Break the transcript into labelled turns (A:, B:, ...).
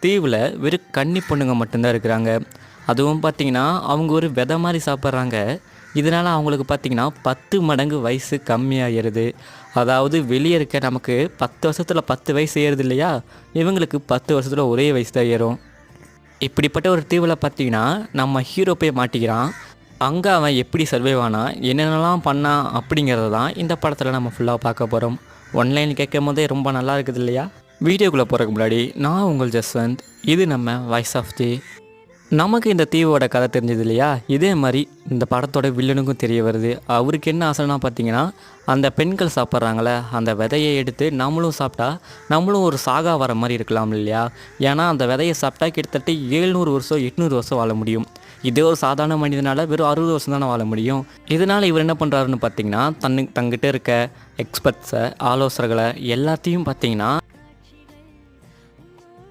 A: தீவில் வெறும் கன்னி பொண்ணுங்க மட்டும்தான் இருக்கிறாங்க. அதுவும் பார்த்திங்கன்னா அவங்க ஒரு விதை மாதிரி சாப்பிட்றாங்க. இதனால் அவங்களுக்கு பார்த்திங்கன்னா 10 மடங்கு வயசு கம்மியாகிடுது. அதாவது வெளியே இருக்க நமக்கு 10 வருஷத்தில் 10 வயசு ஏறுது இல்லையா, இவங்களுக்கு 10 வருஷத்தில் ஒரே வயசு தான் ஏறும். இப்படிப்பட்ட ஒரு தீவில் பார்த்திங்கன்னா நம்ம ஹீரோ போய் மாட்டிக்கிறான். அங்கே அவன் எப்படி சர்வைவ் ஆனா, என்னென்னலாம் பண்ணான் அப்படிங்கிறத தான் இந்த படத்தில் நம்ம ஃபுல்லாக பார்க்க போகிறோம். ஒன்லைன் கேட்கும் போதே ரொம்ப நல்லா இருக்குது இல்லையா? வீடியோக்குள்ளே போகிறதுக்கு முன்னாடி நான் உங்கள் ஜஸ்வந்த், இது நம்ம வாய்ஸ் ஆஃப் தி. நமக்கு இந்த தீவோட கதை தெரிஞ்சது இல்லையா, இதே மாதிரி இந்த படத்தோட வில்லனுக்கும் தெரிய வருது. அவருக்கு என்ன ஆசைன்னா பார்த்தீங்கன்னா, அந்த பெண்கள் சாப்பிட்றாங்களே அந்த விதையை எடுத்து நம்மளும் சாப்பிட்டா நம்மளும் ஒரு சாகா வர மாதிரி இருக்கலாம் இல்லையா. ஏன்னா அந்த விதையை சாப்பிட்டா கிட்டத்தட்ட 700 வருஷம் 800 வருஷம் வாழ முடியும். இதே ஒரு சாதாரண மனிதனால் வெறும் 60 வருஷம் தானே வாழ முடியும். இதனால் இவர் என்ன பண்ணுறாருன்னு பார்த்தீங்கன்னா, தங்கிட்ட இருக்க எக்ஸ்பர்ட்ஸை, ஆலோசகர்களை எல்லாத்தையும் பார்த்தீங்கன்னா